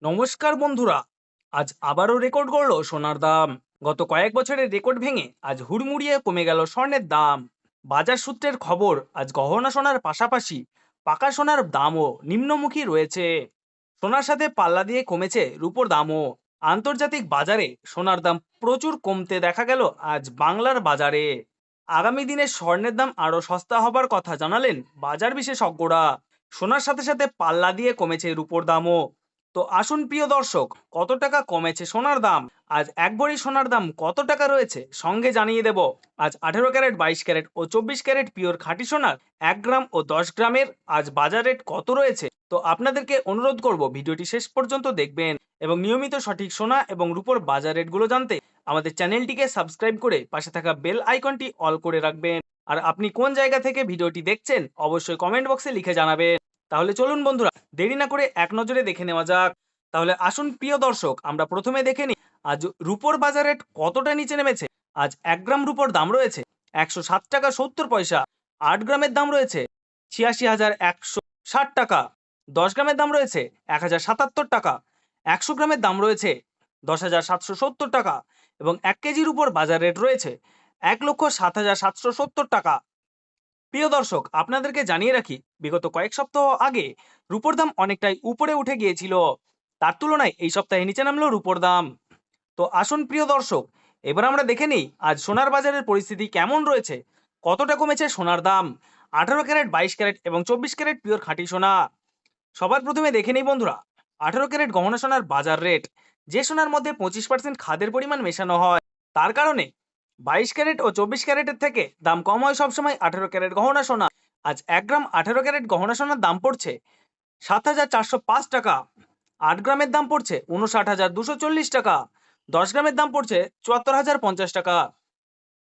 নমস্কার বন্ধুরা। আজ আবারও রেকর্ড করলো সোনার দাম। গত কয়েক বছরের রেকর্ড ভেঙে আজ হুড়মুড়িয়ে কমে গেল স্বর্ণের দাম। বাজার সূত্রের খবর, আজ গহনা সোনার পাশাপাশি পাকা সোনার দামও নিম্নমুখী রয়েছে। সোনার সাথে পাল্লা দিয়ে কমেছে রূপোর দামও। আন্তর্জাতিক বাজারে সোনার দাম প্রচুর কমতে দেখা গেল আজ বাংলার বাজারে। আগামী দিনে স্বর্ণের দাম আরো সস্তা হবার কথা জানালেন বাজার বিশেষজ্ঞরা। সোনার সাথে সাথে পাল্লা দিয়ে কমেছে রূপোর দামও। তো আসুন প্রিয় দর্শক, কত টাকা কমেছে সোনার দাম, আজ এক ভরি সোনার দাম কত টাকা রয়েছে সঙ্গে জানিয়ে দেব। আজ 18 ক্যারেট, 22 ক্যারেট ও 24 ক্যারেট পিওর খাঁটি সোনার 1 গ্রাম ও 10 গ্রামের আজ বাজার রেট কত রয়েছে। তো আপনাদেরকে অনুরোধ করব ভিডিওটি শেষ পর্যন্ত দেখবেন এবং নিয়মিত সঠিক সোনা এবং রূপোর বাজার রেটগুলো জানতে আমাদের চ্যানেলটিকে সাবস্ক্রাইব করে পাশে থাকা বেল আইকনটি অল করে রাখবেন। আর আপনি কোন জায়গা থেকে ভিডিওটি দেখছেন অবশ্যই কমেন্ট বক্সে লিখে জানাবেন। তাহলে চলুন বন্ধুরা, দেরি না করে এক নজরে দেখে নেওয়া যাক। তাহলে আসুন প্রিয় দর্শক, আমরা প্রথমে দেখে নিই আজ রুপোর বাজার রেট কতটা নিচে নেমেছে। আজ 1 গ্রাম রুপোর দাম রয়েছে 107 টাকা 70 পয়সা। 8 গ্রামের দাম রয়েছে 86,160 টাকা। 10 গ্রামের দাম রয়েছে 1,077 টাকা। 100 গ্রামের দাম রয়েছে 10,770 টাকা। এবং 1 কেজির উপর বাজার রেট রয়েছে 1,07,770 টাকা। প্রিয় দর্শক, আপনাদেরকে জানিয়ে রাখি বিগত কয়েক সপ্তাহ আগে রুপোর দাম অনেকটাই উপরে উঠে গিয়েছিল। তার তুলনায় এই সপ্তাহে নিচে নামলো রুপোর দাম। তো আসুন প্রিয় দর্শক, এবার আমরা দেখে নিই আজ সোনার বাজারের পরিস্থিতি কেমন রয়েছে, কতটা কমেছে সোনার দাম। 18 ক্যারেট, 22 ক্যারেট এবং 24 ক্যারেট পিওর খাঁটি সোনা। সবার প্রথমে দেখে নেই বন্ধুরা 18 ক্যারেট গহনা সোনার বাজার রেট। যে সোনার মধ্যে 25% খাদের পরিমাণ মেশানো হয়, তার কারণে 22 ক্যারেট ও 24 ক্যারেটের থেকে দাম কম হয় সবসময় 18 ক্যারেট গহনা সোনা। আজ 1 গ্রাম 18 ক্যারেট গহনা সোনার দাম পড়ছে 7,405 টাকা। 8 গ্রামের দাম পড়ছে 59,240 টাকা। 10 গ্রামের দাম পড়ছে 74,050 টাকা।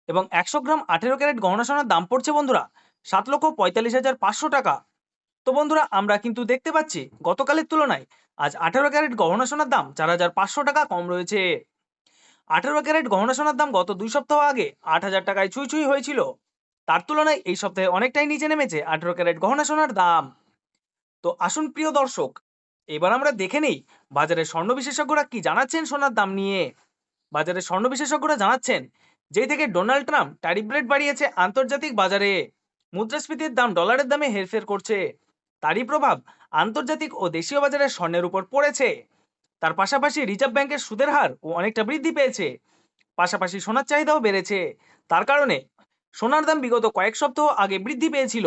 এবং 100 গ্রাম 18 ক্যারেট গহনা সোনার দাম পড়ছে বন্ধুরা 7,45,500 টাকা। তো বন্ধুরা, আমরা কিন্তু দেখতে পাচ্ছি গতকালের তুলনায় আজ 18 ক্যারেট গহনা সোনার দাম 4,500 টাকা কম রয়েছে। 18 ক্যারেট গহনা সোনার দাম গত 2 সপ্তাহ আগে 8,000 টাকায় ছুঁই ছুঁই হয়েছিল। তার তুলনায় এই সপ্তাহে অনেকটাই নিচে নেমেছে 18 ক্যারেট গহনা সোনার দাম। তো আসুন প্রিয় দর্শক, এবার আমরা দেখে নেই বাজারে স্বর্ণ বিশেষজ্ঞরা কি জানাচ্ছেন সোনার দাম নিয়ে। বাজারে স্বর্ণ বিশেষজ্ঞরা জানাচ্ছেন, যেই থেকে ডোনাল্ড ট্রাম্প ট্যারিফ রেট বাড়িয়েছে আন্তর্জাতিক বাজারে মুদ্রাস্ফীতির দাম ডলারের দামে হেরফের করছে। তারই প্রভাব আন্তর্জাতিক ও দেশীয় বাজারে স্বর্ণের উপর পড়েছে। তার পাশাপাশি রিজার্ভ ব্যাংকের সুদের হার ও অনেকটা বৃদ্ধি পেয়েছে। পাশাপাশি সোনার চাহিদাও বেড়েছে। তার কারণে সোনার দাম বিগত কয়েক সপ্তাহ আগে বৃদ্ধি পেয়েছিল।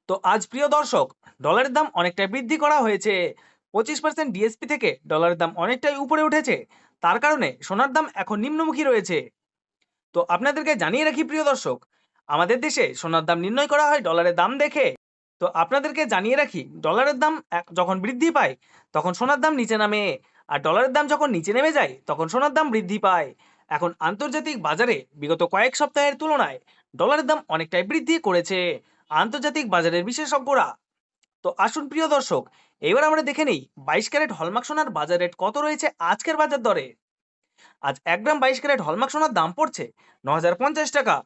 তো আজ প্রিয় দর্শক, ডলারের দাম অনেকটাই বৃদ্ধি করা হয়েছে। 25% ডিএসপি থেকে ডলারের দাম অনেকটাই উপরে উঠেছে। তার কারণে সোনার দাম এখন নিম্নমুখী রয়েছে। তো আপনাদেরকে জানিয়ে রাখি প্রিয় দর্শক, আমাদের দেশে সোনার দাম নির্ণয় করা হয় ডলারের দাম দেখে। তো আপনাদেরকে জানিয়ে রাখি, ডলারের দাম যখন বৃদ্ধি পায় তখন সোনার দাম নিচে নামে, আর ডলারের দাম যখন নিচে নেমে যায় তখন সোনার দাম বৃদ্ধি পায়। এখন আন্তর্জাতিক বাজারে বিগত কয়েক সপ্তাহের তুলনায় ডলারের দাম অনেকটাই বৃদ্ধি করেছে আন্তর্জাতিক বাজারের বিশেষজ্ঞরা। তো আসুন প্রিয় দর্শক, এবার আমরা দেখে নেই 22 ক্যারেট হলমার্ক সোনার বাজার রেট কত রয়েছে আজকের বাজার দরে। আজ 1 গ্রাম 22 ক্যারেট হলমার্ক সোনার দাম পড়ছে 9,050 টাকা।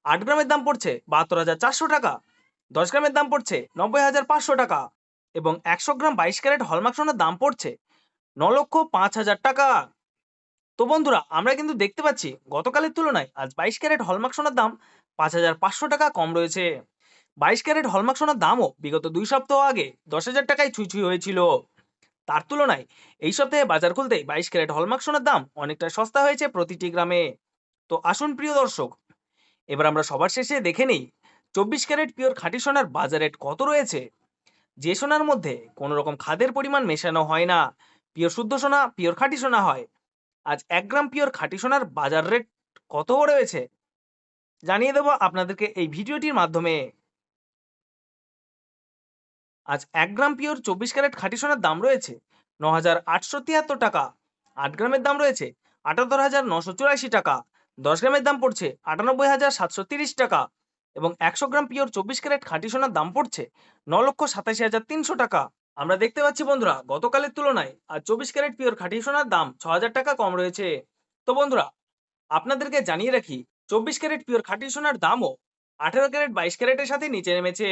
8 গ্রামের দাম পড়ছে 72,400 টাকা। 10 গ্রামের দাম পড়ছে 90,500 টাকা। এবং 100 গ্রাম 22 ক্যারেট হলমার্ক সোনার দাম পড়ছে 9,05,000 টাকা। তো বন্ধুরা, আমরা কিন্তু দেখতে পাচ্ছি গতকালের তুলনায় আজ 22 ক্যারেট হলমার্ক সোনার দাম 5,500 টাকা কম রয়েছে। 22 ক্যারেট হলমার্ক সোনার দামও বিগত 2 সপ্তাহ আগে 10,000 টাকায় ছুঁই ছুঁই হয়েছিল। তার তুলনায় এই সপ্তাহে বাজার খুলতেই 22 ক্যারেট হলমার্ক সোনার দাম অনেকটা সস্তা হয়েছে প্রতিটি গ্রামে। তো আসুন প্রিয় দর্শক, এবার আমরা সবার শেষে দেখে নিই 24 ক্যারেট পিওর খাঁটি সোনার বাজার রেট কত রয়েছে। যে সোনার মধ্যে কোনো রকম খাদের পরিমাণ মেশানো হয় না, পিওর শুদ্ধ সোনা, পিওর খাঁটি সোনা হয়। আজ 1 গ্রাম পিওর খাঁটি সোনার বাজার রেট কত রয়েছে জানিয়ে দেবো আপনাদেরকে এই ভিডিওটির মাধ্যমে। আজ 1 গ্রাম পিওর 24 ক্যারেট খাঁটি সোনার দাম রয়েছে 9,873 টাকা। 8 গ্রামের দাম রয়েছে 78,984 টাকা। 10 গ্রামের দাম পড়ছে 98,730 টাকা। এবং 100 গ্রাম পিওর 24 ক্যারেট খাঁটি সোনার দাম পড়ছে 9,87,300 টাকা। আমরা দেখতে পাচ্ছি বন্ধুরা, গতকালের তুলনায় আজ 24 ক্যারেট পিওর খাঁটি সোনার দাম 6,000 টাকা কম রয়েছে। তো বন্ধুরা, আপনাদেরকে জানিয়ে রাখি 24 ক্যারেট পিওর খাঁটি সোনার দামও 18 ক্যারেট 22 ক্যারেটের সাথে নিচে নেমেছে।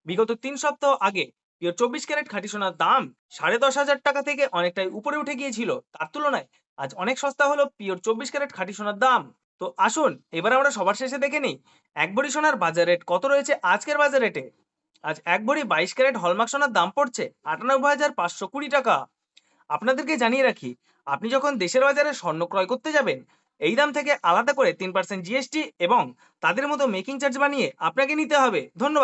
বিগত 3 সপ্তাহ আগে পিওর 24 ক্যারেট খাঁটি সোনার দাম 10,500 টাকা থেকে অনেকটাই উপরে উঠে গিয়েছিল, তার তুলনায় আজ অনেক সস্তা হলো পিওর 24 ক্যারেট খাঁটি সোনার দাম। তো আসুন এবার আমরা সবার শেষে দেখে নিই এক ভরি সোনার বাজার রেট কত রয়েছে আজকের বাজার রেটে। আজ এক ভরি 22 ক্যারেট হলমার্ক সোনার দাম পড়ছে 98,520 টাকা। আপনাদেরকে জানিয়ে রাখি, আপনি যখন দেশের বাজারে স্বর্ণ ক্রয় করতে যাবেন, এই দাম থেকে আলাদা করে 3% জিএসটি এবং তাদের মতো মেকিং চার্জ বানিয়ে আপনাকে নিতে হবে। ধন্যবাদ।